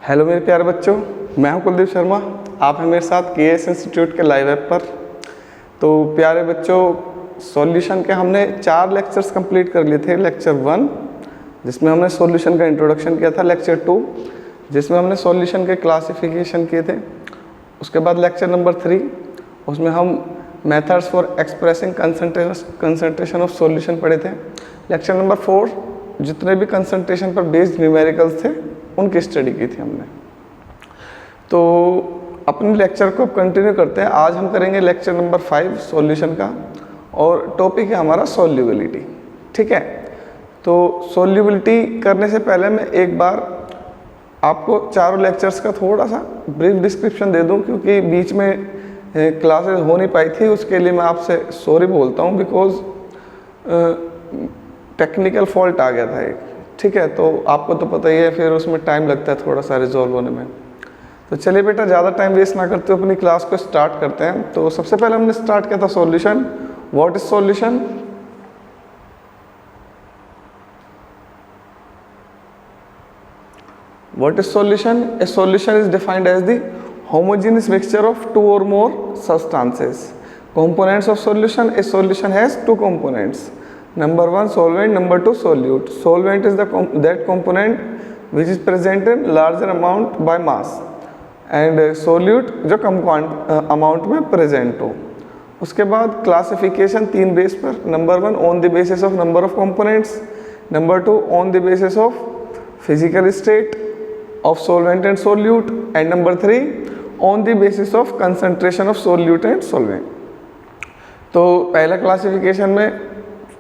Hello मेरे प्यारे बच्चों, मैं हूं कुलदीप शर्मा। आप हैं मेरे साथ केएस इंस्टीट्यूट के लाइव ऐप पर। तो प्यारे बच्चों, सॉल्यूशन के हमने 4 लेक्चर्स कंप्लीट कर लिए थे। लेक्चर 1 जिसमें हमने सॉल्यूशन का इंट्रोडक्शन किया था, लेक्चर 2 जिसमें हमने सॉल्यूशन के क्लासिफिकेशन किए थे, उसके बाद लेक्चर नंबर 3 उसमें हम methods for expressing concentration of solution पढ़े थे। लेक्चर नंबर 4 जितने भी कंसंट्रेशन पर बेस्ड न्यूमेरिकल्स थे उनकी स्टडी की थी हमने। तो अपने लेक्चर को कंटिन्यू करते हैं। आज हम करेंगे लेक्चर नंबर 5 सॉल्यूशन का, और टॉपिक है हमारा सॉल्युबिलिटी। ठीक है, तो सॉल्युबिलिटी करने से पहले मैं एक बार आपको चारों लेक्चर्स का थोड़ा सा ब्रीफ डिस्क्रिप्शन दे दूं, क्योंकि बीच में क्लासेस हो नहीं पाई थी। उसके लिए मैं आपसे सॉरी बोलता हूं, बिकॉज टेक्निकल फॉल्ट आ गया था एक। ठीक है, तो आपको तो पता ही है, फिर उसमें टाइम लगता है थोड़ा सा रिजॉल्व होने में। तो चलिए बेटा, ज़्यादा टाइम वेस्ट ना करते हुए अपनी क्लास को स्टार्ट करते हैं। तो सबसे पहले हमने स्टार्ट किया था solution. What is solution? What is solution? A solution is defined as the homogeneous mixture of 2 or more substances. Components of solution: a solution has 2 components. Number 1 solvent, number 2 solute. Solvent is that component which is present in larger amount by mass, and solute जो कम amount में present हो। उसके बाद classification 3 base पर। Number 1 on the basis of number of components, number 2 on the basis of physical state of solvent and solute, and number 3 on the basis of concentration of solute and solvent। तो पहला classification में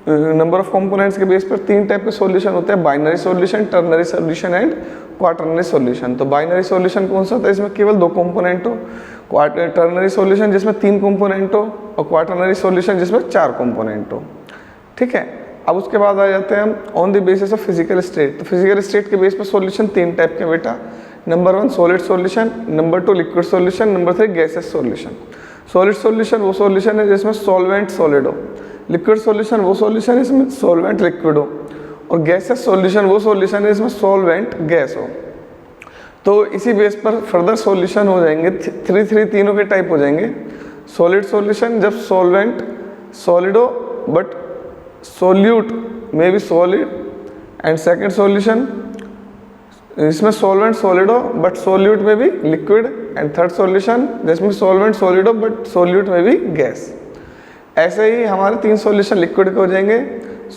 number of components के base पर 3 type के solution होते हैं: binary solution, ternary solution and quaternary solution. तो binary solution कौन सा होता है? इसमें केवल 2 कंपोनेंट हो। टर्नरी सॉल्यूशन जिसमें 3 कंपोनेंट हो, और क्वाटरनरी सॉल्यूशन जिसमें 4 कंपोनेंट हो। ठीक है, अब उसके बाद आ जाते हैं हम on the basis of physical state. तो फिजिकल स्टेट के बेस पर सॉल्यूशन 3 टाइप के बेटा। Number 1 solid solution, number 2 liquid solution, number 3 gases solution. Solid solution वो सॉल्यूशन है जिसमें सॉल्वेंट सॉलिड हो। लिक्विड सॉल्यूशन वो सॉल्यूशन है जिसमें सॉल्वेंट लिक्विड हो। और गैसेस सॉल्यूशन वो सॉल्यूशन है जिसमें सॉल्वेंट गैस हो। तो इसी बेस पर फर्दर सॉल्यूशन हो जाएंगे 3 तीनों के टाइप हो जाएंगे। सॉलिड सॉल्यूशन जब सॉल्वेंट सॉलिड हो but solute may be solid, and second solution इसमें solvent solid हो but solute में भी liquid, and third solution जिसमें solvent solid हो but solute में भी gas। ऐसे ही हमारे 3 solution liquid के हो जाएंगे: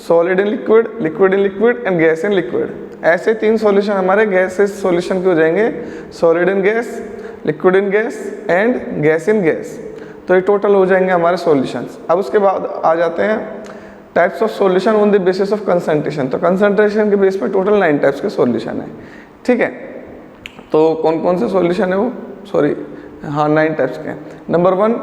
solid in liquid, liquid in liquid and gas in liquid। ऐसे 3 solution हमारे gases solution के हो जाएंगे: solid in gas, liquid in gas and gas in gas। तो ये टोटल हो जाएंगे हमारे solutions। अब उसके बाद आ जाते हैं types of solution on the basis of concentration. तो कंसंट्रेशन के बेस पर टोटल 9 टाइप्स के सॉल्यूशन है। ठीक है, तो कौन कौन से सॉल्यूशन है वो? 9 टाइप्स के हैं। Number 1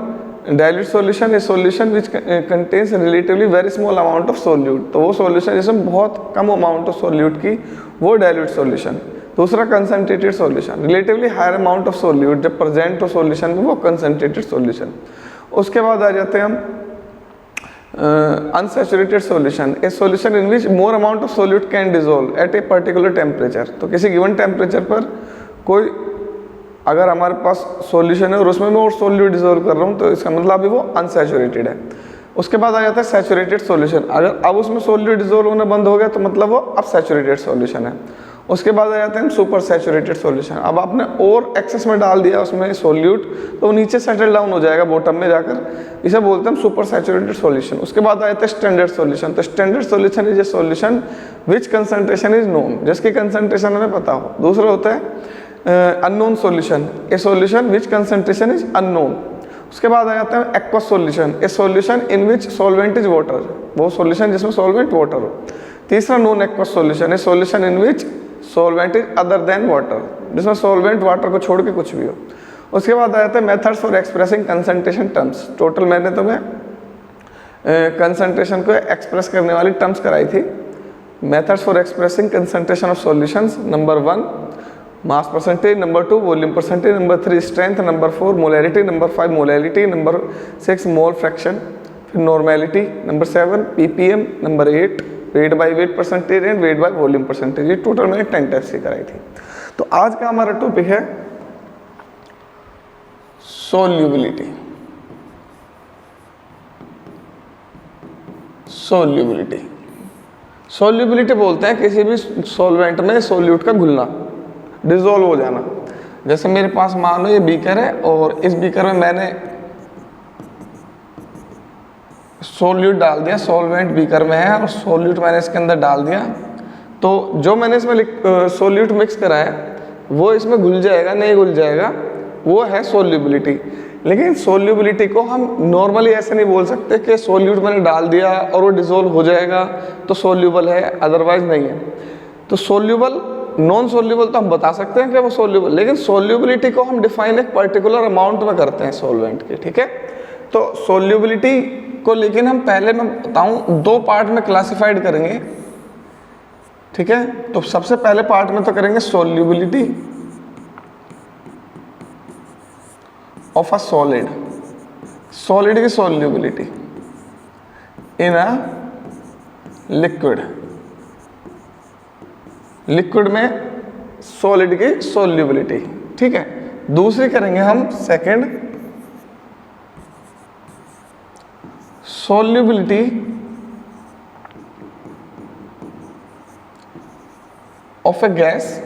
dilute solution, A solution which contains relatively very small amount of solute. तो वो सॉल्यूशन जिसमें बहुत कम अमाउंट ऑफ सोल्यूट की, वो डाइल्यूट सॉल्यूशन। दूसरा concentrated solution, relatively higher amount of solute जब प्रेजेंट हो सॉल्यूशन में, वो कंसंट्रेटेड सॉल्यूशन। उसके बाद आ जाते हैं हम unsaturated solution, a solution in which more amount of solute can dissolve at a particular temperature। तो किसी गिवन टेम्परेचर पर कोई अगर हमारे पास सॉल्यूशन है और उसमें मैं और सोल्यूट डिजोल्व कर रहा हूँ, तो इसका मतलब अभी वो अनसैचुरेटेड है। उसके बाद आ जाता है सैचुरेटेड सॉल्यूशन। अगर अब उसमें सोल्यूट डिजोल्व होना बंद हो गया तो मतलब वो अब सैचुरेटेड सॉल्यूशन है। उसके बाद आ जाते हैं सुपर सैचुरेटेड सॉल्यूशन। अब आपने और एक्सेस में डाल दिया उसमें सोल्यूट, तो वो नीचे सेटल डाउन हो जाएगा बॉटम में जाकर, इसे बोलते हैं सुपर सैचुरेटेड सॉल्यूशन। उसके बाद आ जाता है स्टैंडर्ड सॉल्यूशन। तो standard solution is a solution which concentration is known, जिसकी कंसंट्रेशन हमें पता हो। दूसरा होता है unknown solution, A solution which concentration is unknown. उसके बाद आ जाता है aqueous solution, A solution in which solvent is water, वो सॉल्यूशन जिसमें सॉल्वेंट वाटर हो। तीसरा non aqueous solution, A solution in which solvent is other than water, जिसमें solvent water को छोड़ के कुछ भी हो। उसके बाद आ जाता है methods for expressing concentration terms. Total मैंने तुम्हें कंसंट्रेशन को एक्सप्रेस करने वाली टर्म्स कराई थी। Methods for expressing concentration of solutions: number 1 mass percentage, number 2 volume percentage, number 3 strength, number 4 molarity, number 5 molarity, number 6 mole fraction, फिर normality, number 7 ppm, number 8 weight by weight percentage and weight by volume percentage. ये total मैंने 10 types की कराई थी। तो आज का हमारा टॉपिक है सोल्यूबिलिटी। सोल्यूबिलिटी सोल्यूबिलिटी बोलते हैं किसी भी सॉल्वेंट में सोल्यूट का घुलना, डिसॉल्व हो जाना। जैसे मेरे पास मान लो ये बीकर है और इस बीकर में मैंने सोल्यूट डाल दिया, सॉल्वेंट बीकर में है और सोल्यूट मैंने इसके अंदर डाल दिया, तो जो मैंने इसमें सोल्यूट मिक्स करा है वो इसमें घुल जाएगा, नहीं घुल जाएगा, वो है सोल्यूबिलिटी। लेकिन सोल्यूबिलिटी को हम नॉर्मली ऐसे नहीं बोल सकते कि सोल्यूट मैंने डाल दिया और वो डिसॉल्व हो जाएगा तो सोल्यूबल है, अदरवाइज नहीं है। तो सोल्यूबल, नॉन सोल्यूबल तो हम बता सकते हैं कि वो सोल्यूबल, लेकिन सोल्यूबिलिटी को हम डिफाइन एक पर्टिकुलर अमाउंट में करते हैं सॉल्वेंट के, ठीक है। तो सोल्यूबिलिटी को लेकिन हम पहले मैं बताऊं 2 पार्ट में क्लासिफाइड करेंगे, ठीक है। तो सबसे पहले पार्ट में तो करेंगे solubility of a solid, solid की solubility in a liquid, liquid में सॉलिड की सोल्यूबिलिटी, ठीक है। दूसरी करेंगे हम second, solubility of a gas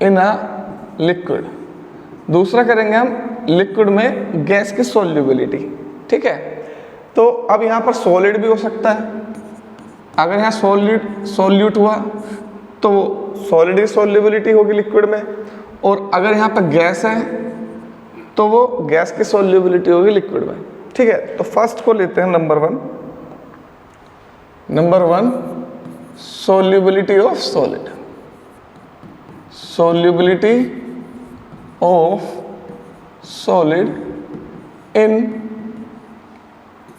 in a liquid. दूसरा करेंगे हम लिक्विड में गैस की सोल्यूबिलिटी, ठीक है। तो अब यहाँ पर सॉलिड भी हो सकता है, अगर यहाँ सोल्यूट हुआ तो सॉलिड की सोल्यूबिलिटी होगी लिक्विड में, और अगर यहाँ पर गैस है तो वो गैस की सोल्यूबिलिटी होगी लिक्विड में, ठीक है। तो फर्स्ट को लेते हैं number 1, solubility of solid, solubility of solid in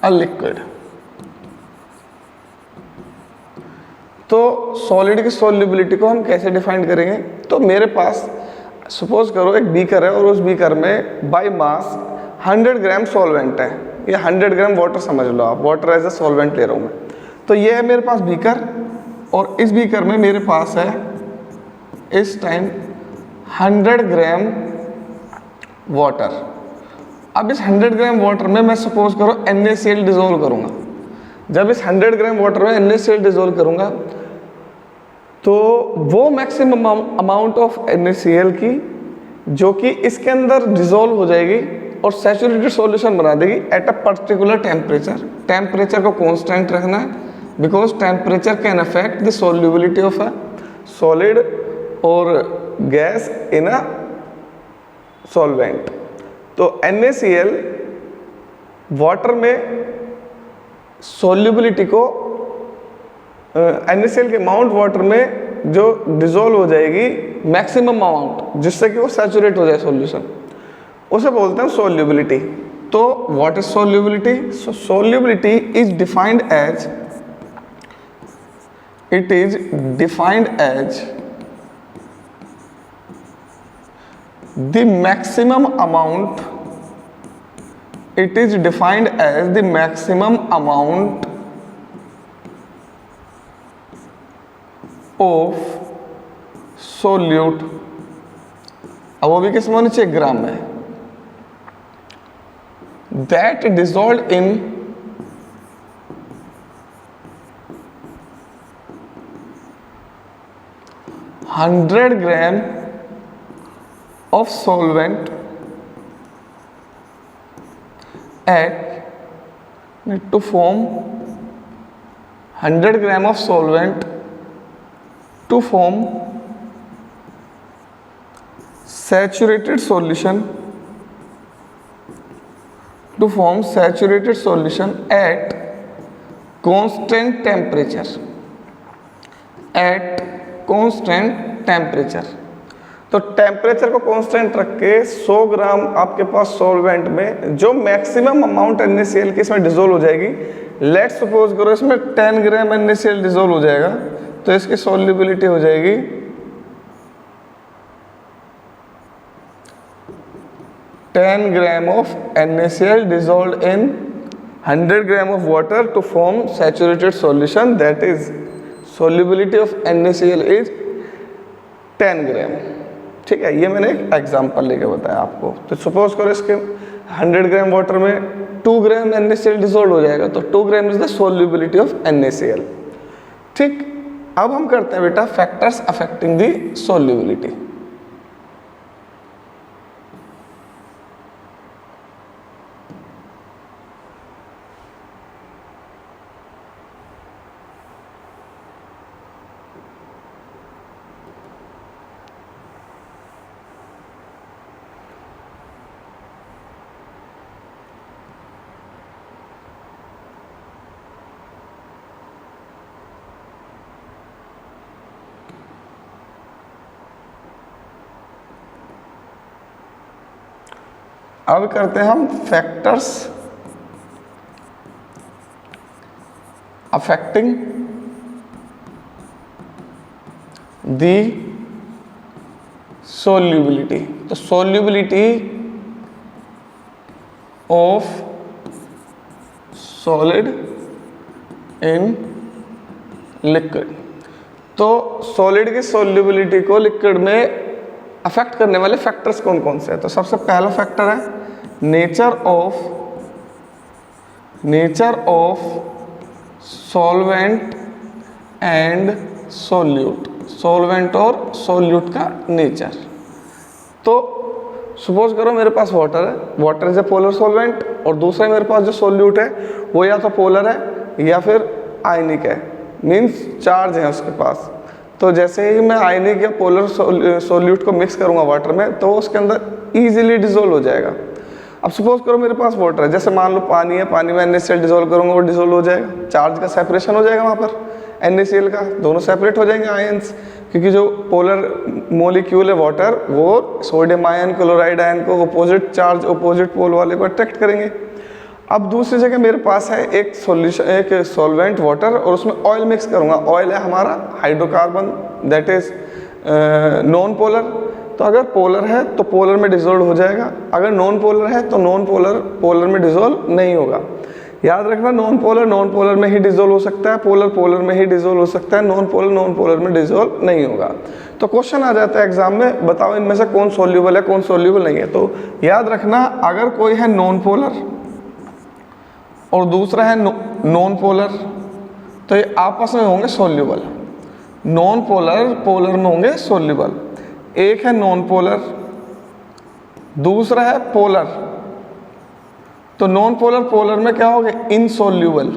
a liquid। तो सॉलिड की सोल्यूबिलिटी को हम कैसे डिफाइन करेंगे? तो मेरे पास सपोज करो एक बीकर है और उस बीकर में बाय मास 100 ग्राम सॉल्वेंट है, या 100 ग्राम वाटर समझ लो आप, वाटर एज ए सॉल्वेंट ले रहा हूँ मैं। तो ये है मेरे पास बीकर, और इस बीकर में मेरे पास है इस टाइम 100 ग्राम वाटर। अब इस 100 ग्राम वाटर में मैं सपोज करो NaCl डिजोल्व करूंगा। जब इस 100 ग्राम वाटर में NaCl डिजोल्व करूंगा तो वो मैक्सिमम अमाउंट ऑफ NaCl की जो कि इसके अंदर डिजोल्व हो जाएगी और सैचुरेटेड सॉल्यूशन बना देगी at a particular temperature. Temperature को कांस्टेंट रखना है, because temperature can affect the solubility of a solid और गैस इन अ सॉल्वेंट। तो NaCl वाटर में सॉल्युबिलिटी को NaCl के अमाउंट वाटर में जो डिसॉल्व हो जाएगी मैक्सिमम अमाउंट, जिससे कि वो सैचुरेट हो जाए सॉल्यूशन, उसे बोलते हैं सॉल्युबिलिटी। तो what is solubility? Solubility is defined as, it is defined as the maximum amount, it is defined as the maximum amount of solute, अब वो भी किस में होनी चाहिए? ग्राम में, that dissolved in 100 gram of solvent at to form 100 gram of solvent to form saturated solution, to form saturated solution at constant temperature, at constant temperature। तो temperature को कांस्टेंट रख के 100 ग्राम आपके पास सॉल्वेंट में जो मैक्सिमम अमाउंट NaCl की इसमें dissolve हो जाएगी, लेट्स सपोज करो इसमें 10 ग्राम NaCl डिसॉल्व हो जाएगा, तो इसकी सॉल्युबिलिटी हो जाएगी 10 gram of NaCl dissolved in 100 gram of water to form saturated solution, that is solubility of NaCl is 10 ग्राम। ठीक है, ये मैंने एक एग्जांपल लेके बताया आपको। तो सपोज करो इसके 100 ग्राम वाटर में 2 ग्राम NaCl डिसॉल्व हो जाएगा, तो 2 gram is the solubility of NaCl। ठीक, अब हम करते हैं बेटा फैक्टर्स अफेक्टिंग द सोल्यूबिलिटी। अब करते हैं हम फैक्टर्स अफेक्टिंग दी सोल्यूबिलिटी। तो solubility of solid in liquid. तो सॉलिड की सोल्यूबिलिटी को लिक्विड में अफेक्ट करने वाले फैक्टर्स कौन कौन से हैं? तो सबसे पहला फैक्टर है nature of solvent and solute. Solvent और सोल्यूट का नेचर। तो सपोज करो मेरे पास वाटर है, water is a polar solvent, और दूसरा मेरे पास जो सोल्यूट है वो या तो पोलर है या फिर आयनिक है, मीन्स चार्ज है उसके पास। तो जैसे ही मैं आयनिक या पोलर सोल्यूट को मिक्स करूंगा वाटर में, तो उसके अंदर इजीली डिसॉल्व हो जाएगा। अब सपोज करो मेरे पास वाटर है, जैसे मान लो पानी है, पानी में NaCl डिसॉल्व करूंगा, वो डिसॉल्व हो जाएगा, चार्ज का सेपरेशन हो जाएगा वहाँ पर NaCl का, दोनों सेपरेट हो जाएंगे आयंस, क्योंकि जो पोलर मोलिक्यूल है वाटर वो सोडियम आयन क्लोराइड आयन को अपोजिट चार्ज अपोजिट पोल वाले को अट्रैक्ट करेंगे। अब दूसरी जगह मेरे पास है एक सॉल्यूशन, एक सॉल्वेंट वाटर, और उसमें ऑयल मिक्स करूंगा। ऑयल है हमारा hydrocarbon, that is non polar. तो अगर पोलर है तो पोलर में डिसॉल्व हो जाएगा, अगर नॉन पोलर है तो नॉन पोलर में डिसॉल्व नहीं होगा। याद रखना, नॉन पोलर में ही डिसॉल्व हो सकता है, पोलर में ही डिसॉल्व हो सकता है, नॉन पोलर में डिसॉल्व नहीं होगा। तो क्वेश्चन आ जाता है एग्जाम में, बताओ इनमें से कौन सोल्यूबल है कौन सोल्यूबल नहीं है। तो याद रखना, अगर कोई है नॉन पोलर और दूसरा है नॉन पोलर, तो ये आपस में होंगे सोल्यूबल। नॉन पोलर में होंगे सोल्यूबल। एक है नॉन पोलर, दूसरा है पोलर, तो नॉन पोलर में क्या होंगे? इनसोल्यूबल।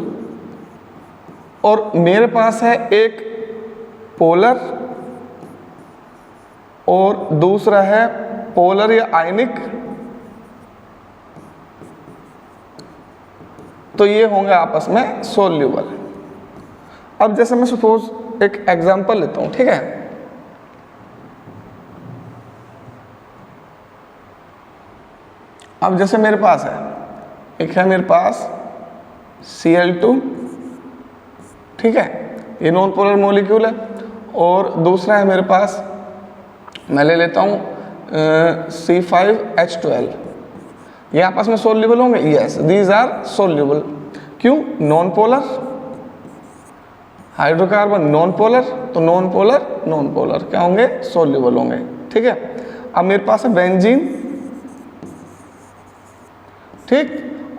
और मेरे पास है एक पोलर और दूसरा है पोलर या आयनिक, तो ये होंगे आपस में सोल्यूबल। अब जैसे मैं सपोज एक एग्जांपल लेता हूं, ठीक है। अब जैसे मेरे पास है, एक है मेरे पास Cl2, ठीक है, ये नॉन पोलर मॉलिक्यूल है, और दूसरा है मेरे पास, मैं ले लेता हूं C5H12। ये आपस में सोल्यूबल होंगे? Yes, these are soluble. क्यों? Non polar, hydrocarbon non polar, तो नॉन पोलर क्या होंगे? सोल्यूबल होंगे। ठीक है। अब मेरे पास है बेंजीन, ठीक,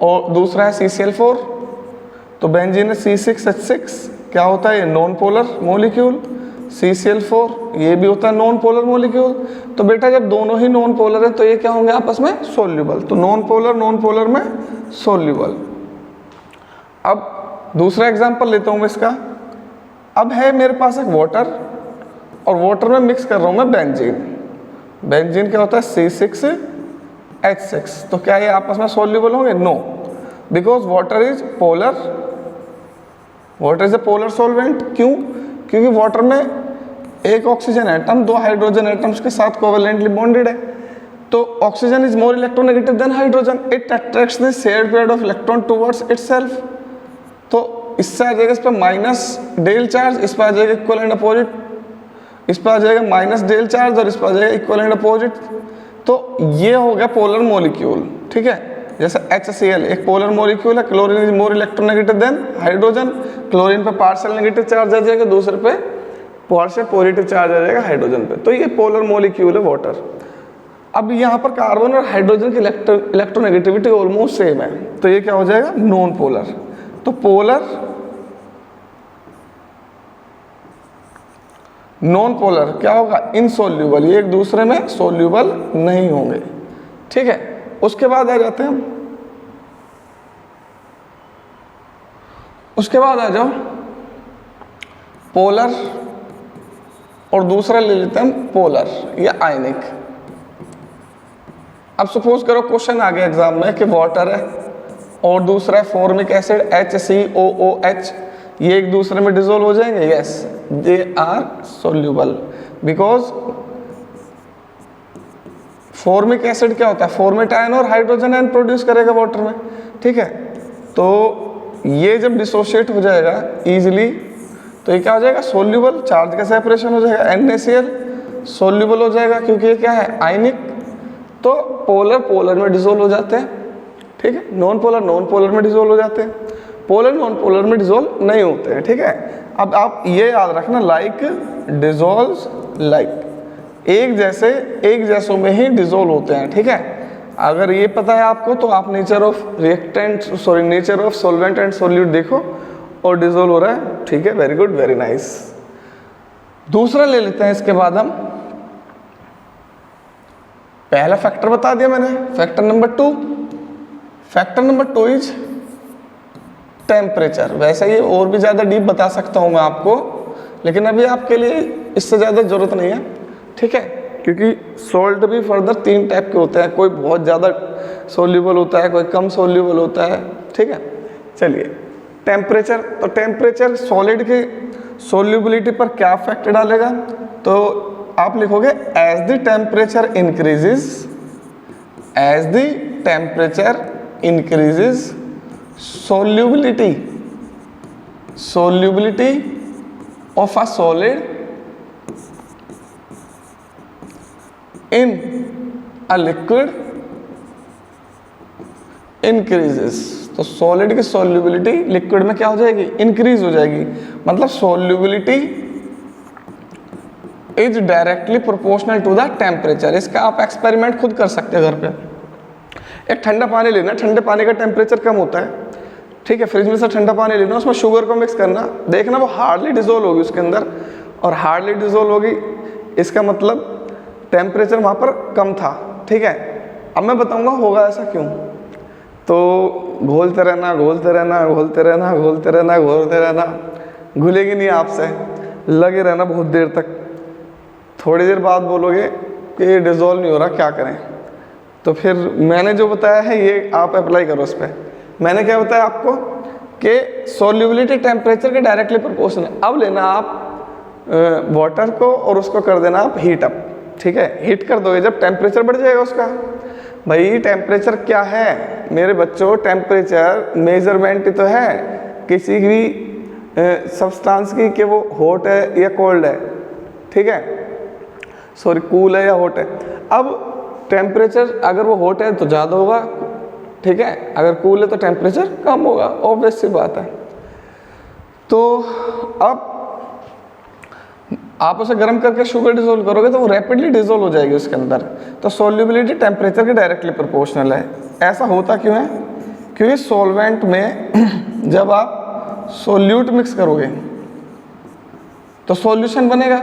और दूसरा है CCl4, तो बेंजीन है C6H6, क्या होता है? ये नॉन पोलर मॉलिक्यूल। CCl4 ये भी होता है नॉन पोलर मॉलिक्यूल। तो बेटा जब दोनों ही नॉन पोलर है तो ये क्या होंगे आपस में? सोल्यूबल। तो नॉन पोलर में सोल्यूबल। अब दूसरा एग्जांपल लेता हूं मैं इसका। अब है मेरे पास एक वाटर, और वाटर में मिक्स कर रहा हूं मैं बेंजीन। बेंजीन क्या होता है? C6H6। तो क्या ये आपस में सोल्यूबल होंगे? No, because water is polar, water is a polar solvent. क्यों? क्योंकि वाटर में एक ऑक्सीजन एटम दो हाइड्रोजन एटम्स के साथ कोवेलेंटली बॉन्डेड है। तो oxygen is more electronegative than hydrogen, it attracts the shared pair of electron towards itself. तो इससे आ जाएगा इस पर माइनस डेल चार्ज, इस पर आ जाएगा इक्वल एंड अपोजिट, इस पर आ जाएगा माइनस डेल चार्ज, और इस पर आ जाएगा इक्वल एंड अपोजिट। तो ये हो गया पोलर मॉलिक्यूल। ठीक है, जैसे HCl एक पोलर मॉलिक्यूल है, chlorine is more electronegative than hydrogen, chlorine पे पार्शियल नेगेटिव चार्ज आ जाएगा, दूसरे पे पार्शियल पॉजिटिव चार्ज आ जाएगा हाइड्रोजन पे। तो ये पोलर मॉलिक्यूल है वाटर। अब यहाँ पर कार्बन और हाइड्रोजन की इलेक्ट्रोनेगेटिविटी ऑलमोस्ट सेम है, तो ये क्या हो जाएगा, नॉन पोलर। तो पोलर नॉन पोलर क्या होगा, इनसोल्यूबल, ये एक दूसरे में सोल्यूबल नहीं होंगे, ठीक है। उसके बाद आ जाते हैं, उसके बाद आ जाओ पोलर, और दूसरा ले लेते हैं पोलर या आयनिक। अब सपोज करो क्वेश्चन आ गया एग्जाम में कि वाटर है और दूसरा है फॉर्मिक एसिड HCOOH, ये एक दूसरे में डिसॉल्व हो जाएंगे, yes they are soluble, because formic acid क्या होता है, फॉर्मेट आयन और हाइड्रोजन आयन प्रोड्यूस करेगा वाटर में, ठीक है। तो ये जब डिसोशिएट हो जाएगा इजीली, तो ये क्या हो जाएगा, सोल्यूबल, चार्ज का सेपरेशन हो जाएगा, NaCl सोल्यूबल हो जाएगा क्योंकि ये क्या है, आयनिक। तो पोलर पोलर में डिसॉल्व हो जाते हैं, ठीक है। नॉन पोलर में डिसॉल्व हो जाते हैं, पोलर नॉन पोलर में डिसॉल्व नहीं होते हैं, ठीक है। अब आप ये याद रखना, लाइक डिसॉल्व्स लाइक, एक जैसों में ही डिसॉल्व होते हैं, ठीक है। अगर ये पता है आपको तो आप nature of solvent and solute देखो और डिसॉल्व हो रहा है, ठीक है, वेरी गुड, वेरी नाइस। दूसरा ले लेते हैं इसके बाद हम, पहला फैक्टर बता दिया मैंने, factor number 2, factor number 2 is temperature. वैसे ये और भी ज़्यादा डीप बता सकता हूँ मैं आपको, लेकिन अभी आपके लिए इससे ज़्यादा ज़रूरत नहीं है, ठीक है, क्योंकि सॉल्ट भी फर्दर 3 टाइप के होते हैं, कोई बहुत ज़्यादा सोल्यूबल होता है, कोई कम सोल्यूबल होता है, ठीक है। चलिए टेम्परेचर, तो टेम्परेचर सॉलिड की सोल्यूबिलिटी पर क्या इफेक्ट डालेगा, तो आप लिखोगे as the temperature increases solubility of a solid in a liquid increases। तो सॉलिड की सोल्यूबिलिटी लिक्विड में क्या हो जाएगी, इंक्रीज हो जाएगी। मतलब solubility is directly proportional to the temperature. इसका आप एक्सपेरिमेंट खुद कर सकते हैं घर पे। एक ठंडा पानी लेना, ठंडे पानी का टेम्परेचर कम होता है, ठीक है, फ्रिज में से ठंडा पानी लेना, उसमें शुगर को मिक्स करना, देखना वो हार्डली डिसॉल्व होगी उसके अंदर, और हार्डली डिसॉल्व होगी इसका मतलब टेम्परेचर वहाँ पर कम था, ठीक है। अब मैं बताऊँगा होगा ऐसा क्यों। तो घोलते रहना, घुलेगी नहीं आपसे, लगे रहना बहुत देर तक, थोड़ी देर बाद बोलोगे कि ये डिसॉल्व नहीं हो रहा, क्या करें। तो फिर मैंने जो बताया है ये आप अप्लाई करो उस पर। मैंने क्या बताया आपको कि सॉल्युबिलिटी टेम्परेचर के डायरेक्टली प्रोपोर्शनल है। अब लेना आप वाटर को और उसको कर देना आप हीट अप, ठीक है। हीट कर दोगे जब टेम्परेचर बढ़ जाएगा उसका। भाई टेम्परेचर क्या है मेरे बच्चों, टेम्परेचर मेजरमेंट तो है किसी भी सब्सटेंस की कि वो हॉट है या कोल्ड है, ठीक है, सॉरी कूल है या हॉट है। अब टेम्परेचर अगर वो हॉट है तो ज़्यादा होगा, ठीक है, अगर कूल है तो टेम्परेचर कम होगा, ऑब्वियस सी बात है। तो अब आप उसे गर्म करके शुगर डिसॉल्व करोगे तो वो रैपिडली डिसॉल्व हो जाएगी उसके अंदर। तो सॉल्युबिलिटी टेम्परेचर के डायरेक्टली प्रोपोर्शनल है। ऐसा होता क्यों है, क्योंकि सॉल्वेंट में जब आप सोल्यूट मिक्स करोगे तो सॉल्यूशन बनेगा,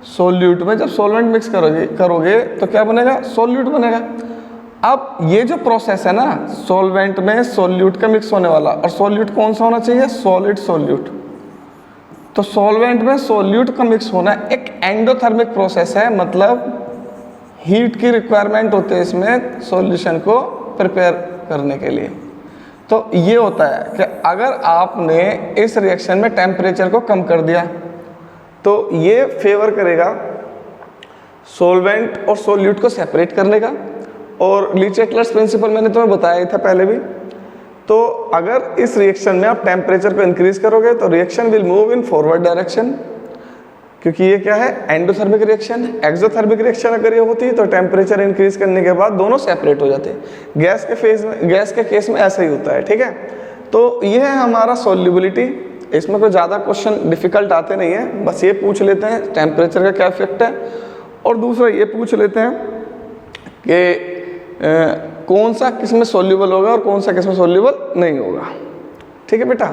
सोल्यूट में जब सॉल्वेंट मिक्स करोगे तो क्या बनेगा, सोल्यूट बनेगा। अब ये जो प्रोसेस है ना, सॉल्वेंट में सोल्यूट का मिक्स होने वाला, और सोल्यूट कौन सा होना चाहिए, सॉलिड सोल्यूट। तो सॉल्वेंट में सोल्यूट का मिक्स होना एक एंडोथर्मिक प्रोसेस है, मतलब हीट की रिक्वायरमेंट होती है इसमें सॉल्यूशन को प्रिपेयर करने के लिए। तो ये होता है कि अगर आपने इस रिएक्शन में टेम्परेचर को कम कर दिया तो ये फेवर करेगा सॉल्वेंट और सोल्यूट को सेपरेट करने का। और लीच-एटलर्स प्रिंसिपल मैंने तुम्हें बताया था पहले भी। तो अगर इस रिएक्शन में आप टेम्परेचर को इंक्रीज करोगे तो reaction will move in forward direction, क्योंकि ये क्या है, एंडोथर्मिक रिएक्शन। एक्सोथर्मिक रिएक्शन अगर ये होती तो टेम्परेचर इंक्रीज करने के बाद दोनों सेपरेट हो जाते। गैस के केस में ऐसा ही होता है, ठीक है। तो ये है हमारा सॉल्युबिलिटी इसमें कोई ज़्यादा क्वेश्चन डिफ़िकल्ट आते नहीं हैं, बस ये पूछ लेते हैं टेम्परेचर का क्या इफेक्ट है, और दूसरा ये पूछ लेते हैं कि कौन सा किस में सॉल्यूबल होगा और कौन सा किस में सॉल्यूबल नहीं होगा। ठीक है बेटा,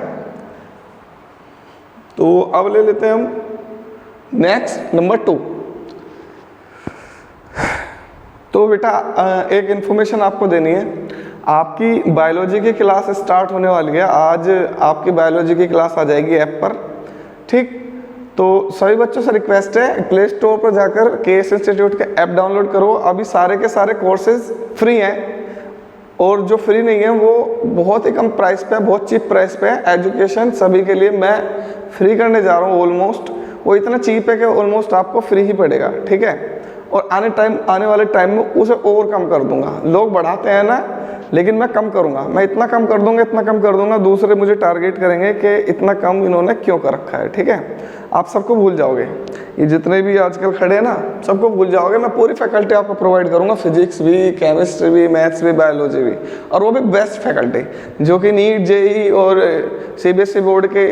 तो अब ले लेते हैं हम नेक्स्ट नंबर 2। तो बेटा एक इन्फॉर्मेशन आपको देनी है, आपकी बायोलॉजी की क्लास स्टार्ट होने वाली है। आज आपकी बायोलॉजी की क्लास आ जाएगी ऐप पर। ठीक, तो सभी बच्चों से रिक्वेस्ट है, प्ले स्टोर पर जाकर केएस इंस्टीट्यूट का ऐप डाउनलोड करो। अभी सारे के सारे कोर्सेज फ्री हैं, और जो फ्री नहीं है वो बहुत ही कम प्राइस पे है, बहुत चीप प्राइस पे है। एजुकेशन सभी के लिए मैं फ्री करने जा रहा हूँ ऑलमोस्ट, वो इतना चीप है कि ऑलमोस्ट आपको फ्री ही पड़ेगा। ठीक है, और आने वाले टाइम में उसे और कम कर दूंगा। लोग बढ़ाते हैं ना, लेकिन मैं कम करूंगा, मैं इतना कम कर दूंगा, इतना कम कर दूंगा, दूसरे मुझे टारगेट करेंगे कि इतना कम इन्होंने क्यों कर रखा है। ठीक है, आप सबको भूल जाओगे, ये जितने भी आजकल खड़े हैं ना सबको भूल जाओगे। मैं पूरी फैकल्टी आपको प्रोवाइड करूंगा, फिजिक्स भी, केमिस्ट्री भी, मैथ्स भी, बायोलॉजी भी, और वो भी बेस्ट फैकल्टी जो कि नीट, जेई और सीबीएसई बोर्ड के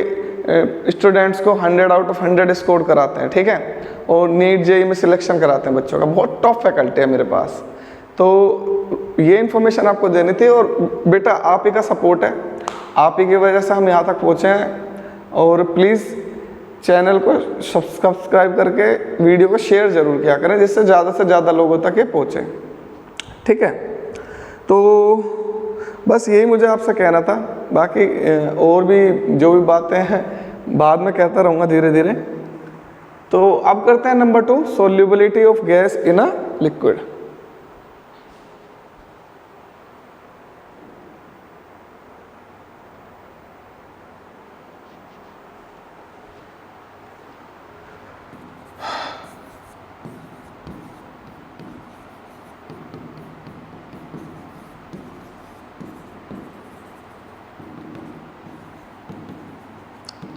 स्टूडेंट्स को 100 आउट ऑफ 100 स्कोर कराते हैं। ठीक है, और नीट जेई में सिलेक्शन कराते हैं बच्चों का। बहुत टॉप फैकल्टी है मेरे पास। तो ये इन्फॉर्मेशन आपको देनी थी, और बेटा आप ही का सपोर्ट है, आप ही की वजह से हम यहाँ तक पहुँचे हैं। और प्लीज़ चैनल को सब्सक्राइब करके वीडियो को शेयर ज़रूर किया करें, जिससे ज़्यादा से ज़्यादा लोगों तक ये पहुँचे। ठीक है, तो बस यही मुझे आपसे कहना था। बाकी और भी जो भी बातें हैं बाद में कहता रहूँगा धीरे धीरे। तो अब करते हैं number 2, solubility of gas in a liquid.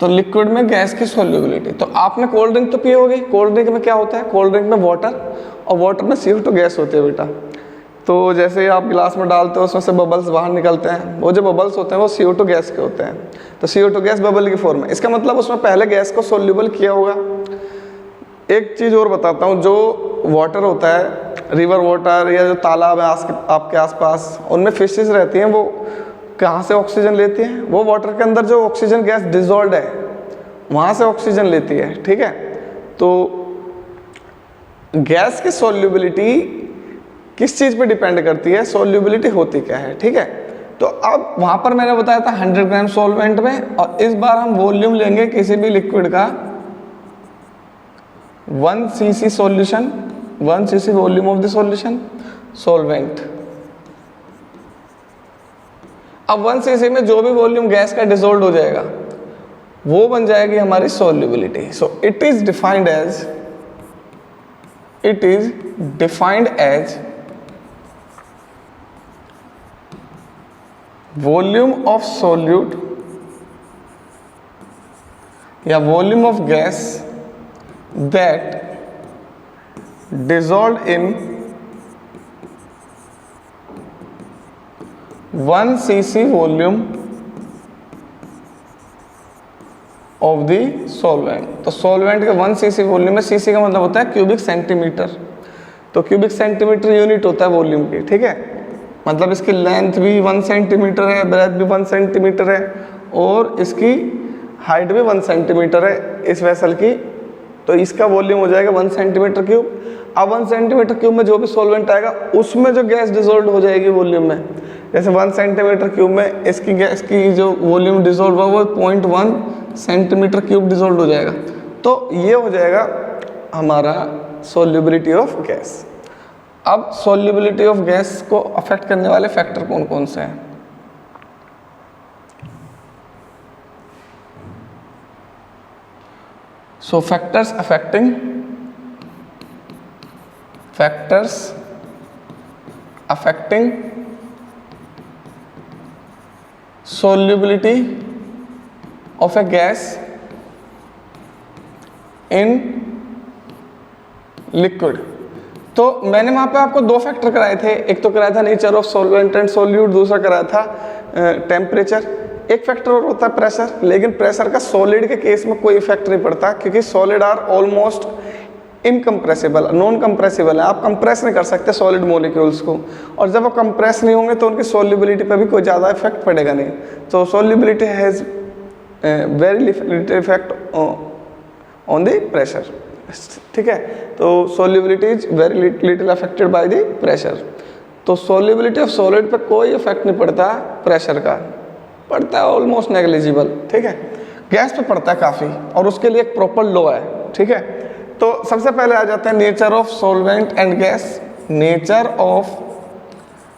तो लिक्विड में गैस की सोल्यूबिलिटी, तो आपने कोल्ड ड्रिंक तो पी होगी। कोल्ड ड्रिंक में क्या होता है, कोल्ड ड्रिंक में वाटर, और वाटर में CO2 गैस होती है बेटा। तो जैसे आप गिलास में डालते हो उसमें से बबल्स बाहर निकलते हैं, वो जो बबल्स होते हैं वो CO2 गैस के होते हैं। तो CO2 गैस बबल की फॉर्म है, इसका मतलब उसमें पहले गैस को सोल्यूबल किया होगा। एक चीज़ और बताता हूँ, जो वाटर होता है, रिवर वाटर या जो तालाब है आपके आसपास, उनमें फिशेज रहती हैं, वो कहाँ से ऑक्सीजन लेती हैं? वो वाटर के अंदर जो ऑक्सीजन गैस डिजॉल्व है वहाँ से ऑक्सीजन लेती है। ठीक है, तो गैस की सोल्यूबिलिटी किस चीज़ पे डिपेंड करती है, सोल्यूबिलिटी होती क्या है। ठीक है, तो अब वहाँ पर मैंने बताया था 100 ग्राम सॉल्वेंट में, और इस बार हम वॉल्यूम लेंगे किसी भी लिक्विड का 1 cc solution, 1 cc volume of the solution solvent. अब 1 cc में जो भी वॉल्यूम गैस का डिसॉल्व हो जाएगा वो बन जाएगी हमारी solubility. So it is defined as volume of solute या volume of gas that dissolved in 1 cc volume of the solvent। तो सॉल्वेंट के 1 cc वॉल्यूम में, cc का मतलब होता है क्यूबिक सेंटीमीटर, तो क्यूबिक सेंटीमीटर यूनिट होता है वॉल्यूम की। ठीक है, मतलब इसकी लेंथ भी 1 सेंटीमीटर है, ब्रेथ भी 1 सेंटीमीटर है, और इसकी हाइट भी 1 सेंटीमीटर है इस वेसल की। तो इसका वॉल्यूम हो जाएगा 1 सेंटीमीटर क्यूब। अब 1 सेंटीमीटर क्यूब में जो भी सॉल्वेंट आएगा उसमें जो गैस डिसॉल्व हो जाएगी वॉल्यूम में, जैसे 1 सेंटीमीटर क्यूब में इसकी गैस की जो वॉल्यूम डिसॉल्व हुआ वो 0.1 सेंटीमीटर क्यूब डिसॉल्व हो जाएगा। तो ये हो जाएगा हमारा सोल्यूबिलिटी ऑफ गैस। अब सोल्यूबिलिटी ऑफ गैस को अफेक्ट करने वाले फैक्टर कौन कौन से हैं? So factors affecting solubility of a gas in liquid। तो मैंने वहाँ पे आपको 2 फैक्टर कराए थे, एक तो कराया था nature of solvent and solute, दूसरा कराया था टेम्परेचर। एक फैक्टर और होता है प्रेशर, लेकिन प्रेशर का सॉलिड के केस में कोई इफेक्ट नहीं पड़ता, क्योंकि solid are almost incompressible, non compressible है। आप कंप्रेस नहीं कर सकते सॉलिड मॉलिक्यूल्स को, और जब वो कंप्रेस नहीं होंगे तो उनकी सॉल्युबिलिटी पर भी कोई ज़्यादा इफेक्ट पड़ेगा नहीं। तो solubility has very little effect on the pressure, ठीक है। तो solubility is very little affected by the pressure. तो सॉल्युबिलिटी ऑफ सॉलिड पे कोई इफेक्ट नहीं पड़ता प्रेशर का, पड़ता है ऑलमोस्ट नेग्लिजिबल, ठीक है। गैस पे पड़ता है काफ़ी, और उसके लिए एक प्रॉपर लॉ है, ठीक है। तो सबसे पहले आ जाते हैं nature of solvent and gas. Nature of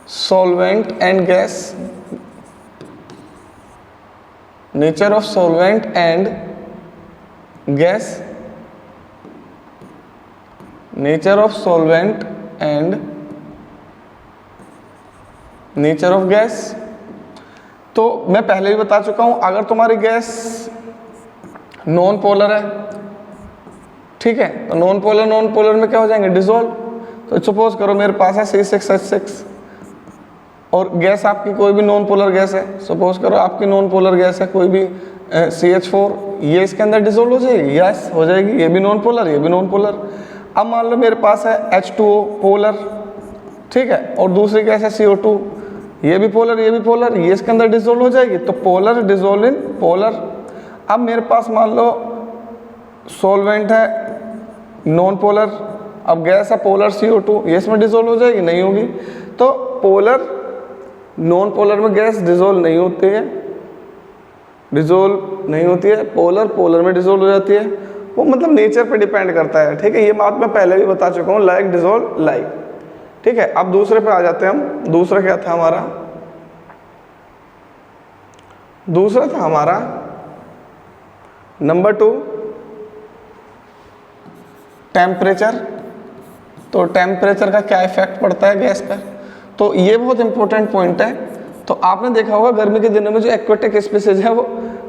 solvent and gas, nature of solvent and gas, nature of solvent and nature of gas. तो मैं पहले ही बता चुका हूं, अगर तुम्हारी गैस नॉन पोलर है, ठीक है, तो नॉन पोलर में क्या हो जाएंगे, डिसॉल्व। तो सपोज करो मेरे पास है C6H6 और गैस आपकी कोई भी नॉन पोलर गैस है, सपोज करो आपकी नॉन पोलर गैस है कोई भी CH4, ये इसके अंदर डिसॉल्व हो जाएगी, यस हो जाएगी, ये भी नॉन पोलर, ये भी नॉन पोलर। अब मान लो मेरे पास है H2O पोलर, ठीक है, और दूसरी गैस है CO2, ये भी पोलर, ये भी पोलर, ये इसके अंदर डिसॉल्व हो जाएगी। तो पोलर डिसॉल्व इन पोलर। अब मेरे पास मान लो सॉल्वेंट है नॉन पोलर, अब गैस है पोलर CO2, ये इसमें डिसॉल्व हो जाएगी, नहीं होगी। तो पोलर नॉन पोलर में गैस डिसॉल्व नहीं होती है, डिसॉल्व नहीं होती है, पोलर में डिसॉल्व हो जाती है। वो मतलब नेचर पे डिपेंड करता है, ठीक है। ये बात मैं पहले भी बता चुका हूँ, लाइक डिसॉल्व लाइक, ठीक है। अब दूसरे पे आ जाते हैं हम। दूसरा क्या था हमारा, दूसरा था हमारा नंबर 2 टेम्परेचर। तो टेम्परेचर का क्या इफेक्ट पड़ता है गैस पर, तो ये बहुत इंपॉर्टेंट पॉइंट है। तो आपने देखा होगा गर्मी के दिनों में जो एक्वेटिक स्पीसीज है वो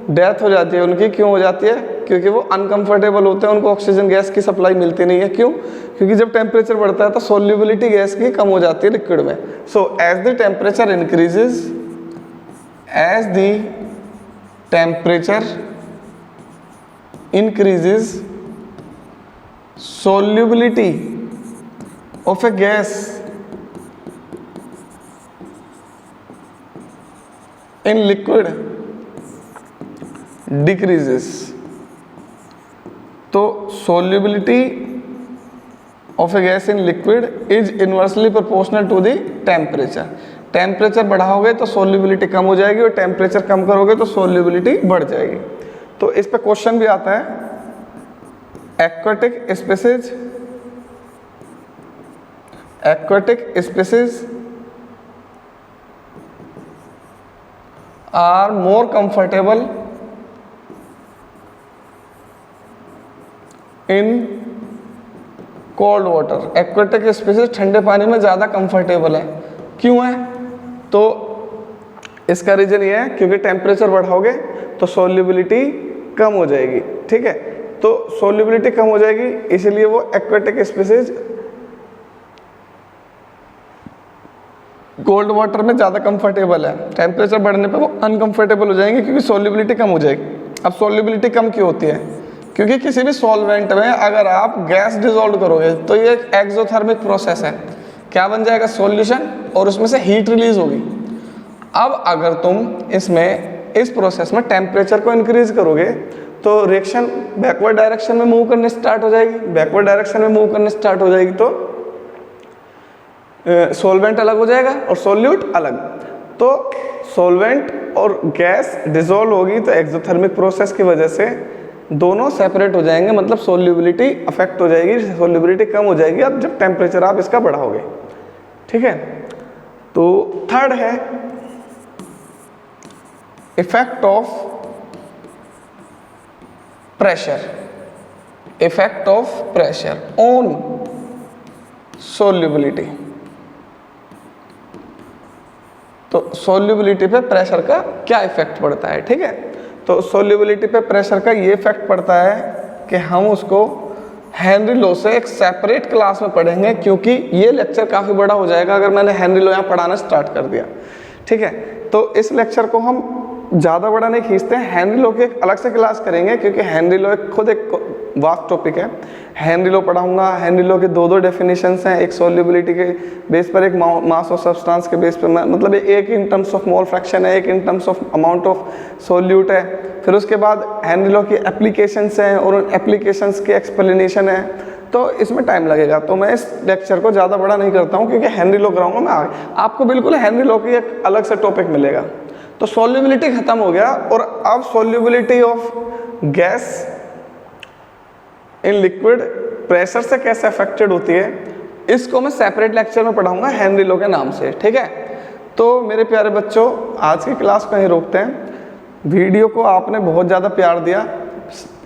डेथ हो जाती है उनकी, क्यों हो जाती है, क्योंकि वो अनकंफर्टेबल होते हैं, उनको ऑक्सीजन गैस की सप्लाई मिलती नहीं है। क्यों, क्योंकि जब टेम्परेचर बढ़ता है तो सॉल्युबिलिटी गैस की कम हो जाती है लिक्विड में। So as the temperature increases, as the temperature increases, solubility of a gas in liquid decreases। तो solubility of a gas in liquid is inversely proportional to the temperature। Temperature बढ़ाओगे तो solubility कम हो जाएगी, और temperature कम करोगे तो solubility बढ़ जाएगी। तो इस पे क्वेश्चन भी आता है, aquatic species are more comfortable in cold water। aquatic species ठंडे पानी में ज़्यादा कंफर्टेबल है, क्यों है, तो इसका रीजन ये है क्योंकि टेम्परेचर बढ़ाओगे तो सॉल्युबिलिटी कम हो जाएगी, ठीक है। तो सॉल्युबिलिटी कम हो जाएगी, इसलिए वो एक्वेटिक स्पीसीज कोल्ड वाटर में ज़्यादा कंफर्टेबल है। टेम्परेचर बढ़ने पे वो अनकंफर्टेबल हो जाएंगे क्योंकि सॉल्युबिलिटी कम हो जाएगी। अब सॉल्युबिलिटी कम क्यों होती है, क्योंकि किसी भी सॉल्वेंट में अगर आप गैस डिसॉल्व करोगे तो ये एक एक्सोथर्मिक प्रोसेस है, क्या बन जाएगा, सॉल्यूशन, और उसमें से हीट रिलीज होगी। अब अगर तुम इसमें इस प्रोसेस में टेम्परेचर को इंक्रीज करोगे तो रिएक्शन बैकवर्ड डायरेक्शन में मूव करने स्टार्ट हो जाएगी, बैकवर्ड डायरेक्शन में मूव करने स्टार्ट हो जाएगी, तो सॉल्वेंट अलग हो जाएगा और सॉल्यूट अलग। तो सॉल्वेंट और गैस डिसॉल्व होगी तो एक्सोथर्मिक प्रोसेस की वजह से दोनों सेपरेट हो जाएंगे, मतलब सॉल्युबिलिटी अफेक्ट हो जाएगी, सॉल्युबिलिटी कम हो जाएगी अब जब टेम्परेचर आप इसका बढ़ाओगे, ठीक है। तो थर्ड है effect of pressure, effect of pressure on solubility. तो सॉल्युबिलिटी पे प्रेशर का क्या इफेक्ट पड़ता है, ठीक है। तो सॉल्युबिलिटी पे प्रेशर का ये इफेक्ट पड़ता है कि हम उसको हेनरी लॉ से एक सेपरेट क्लास में पढ़ेंगे, क्योंकि ये लेक्चर काफ़ी बड़ा हो जाएगा अगर मैंने हेनरी लॉ यहाँ पढ़ाना स्टार्ट कर दिया, ठीक है। तो इस लेक्चर को हम ज़्यादा बड़ा नहीं खींचते हैं। हेनरी लो की एक अलग से क्लास करेंगे, क्योंकि हेनरी लो खुद एक वास्ट टॉपिक है। हेनरी लो पढ़ाऊंगा। हेनरी लो के दो डेफिनेशंस हैं, एक सॉल्युबिलिटी के बेस पर, एक मास ऑफ सब्सटेंस के बेस पर, मतलब एक in terms of mole fraction है, एक in terms of amount of solute है। फिर उसके बाद हेनरी लो की एप्लीकेशंस हैं और उन एप्लीकेशंस के एक्सप्लेनेशन है, तो इसमें टाइम लगेगा। तो मैं इस लेक्चर को ज़्यादा बड़ा नहीं करता हूँ, क्योंकि हेनरी लो कराऊंगा मैं आगे। आपको बिल्कुल हेनरी लो की एक अलग से टॉपिक मिलेगा। तो सॉल्युबिलिटी खत्म हो गया, और अब solubility of gas in liquid pressure से कैसे अफेक्टेड होती है, इसको मैं सेपरेट लेक्चर में पढ़ाऊंगा हेनरी लो के नाम से, ठीक है। तो मेरे प्यारे बच्चों, आज की क्लास को यहीं रोकते हैं। वीडियो को आपने बहुत ज़्यादा प्यार दिया,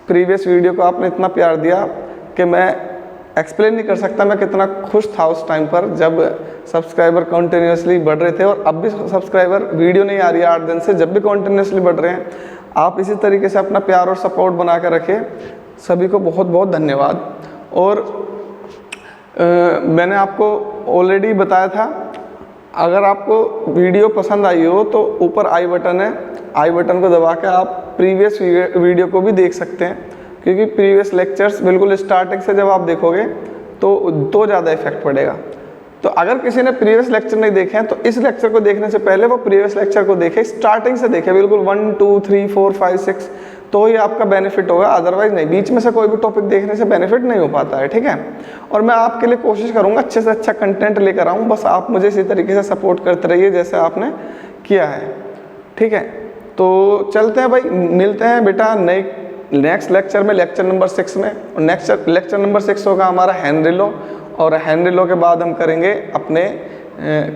प्रीवियस वीडियो को आपने इतना प्यार दिया कि मैं एक्सप्लेन नहीं कर सकता मैं कितना खुश था उस टाइम पर, जब सब्सक्राइबर कंटिन्यूसली बढ़ रहे थे। और अब भी सब्सक्राइबर, वीडियो नहीं आ रही है 8 दिन से, जब भी कंटिन्यूसली बढ़ रहे हैं। आप इसी तरीके से अपना प्यार और सपोर्ट बना कर रखें। सभी को बहुत बहुत धन्यवाद। और मैंने आपको ऑलरेडी बताया था, अगर आपको वीडियो पसंद आई हो तो ऊपर आई बटन है, आई बटन को दबा के आप प्रीवियस वीडियो को भी देख सकते हैं, क्योंकि प्रीवियस लेक्चर्स बिल्कुल स्टार्टिंग से जब आप देखोगे तो ज़्यादा इफेक्ट पड़ेगा। तो अगर किसी ने प्रीवियस लेक्चर नहीं देखे हैं तो इस लेक्चर को देखने से पहले वो प्रीवियस लेक्चर को देखे, स्टार्टिंग से देखे बिल्कुल 1 2 3 4 5 6, तो ही आपका बेनिफिट होगा। अदरवाइज नहीं, बीच में से कोई भी टॉपिक देखने से बेनिफिट नहीं हो पाता है, ठीक है। और मैं आपके लिए कोशिश करूँगा अच्छे से अच्छा कंटेंट लेकर आऊँ, बस आप मुझे इसी तरीके से सपोर्ट करते रहिए जैसे आपने किया है, ठीक है। तो चलते हैं भाई, मिलते हैं बेटा नेक्स्ट लेक्चर में, लेक्चर नंबर 6 में। और नेक्स्ट लेक्चर नंबर 6 होगा हमारा हेनरी लॉ, और हेनरी लॉ के बाद हम करेंगे अपने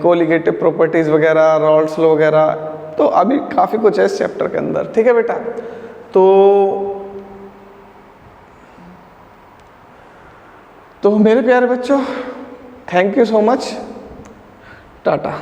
कोलिगेटिव प्रॉपर्टीज़ वगैरह, रॉल्स लॉ वगैरह। तो अभी काफ़ी कुछ है इस चैप्टर के अंदर, ठीक है बेटा। तो मेरे प्यारे बच्चों, thank you so much, Tata.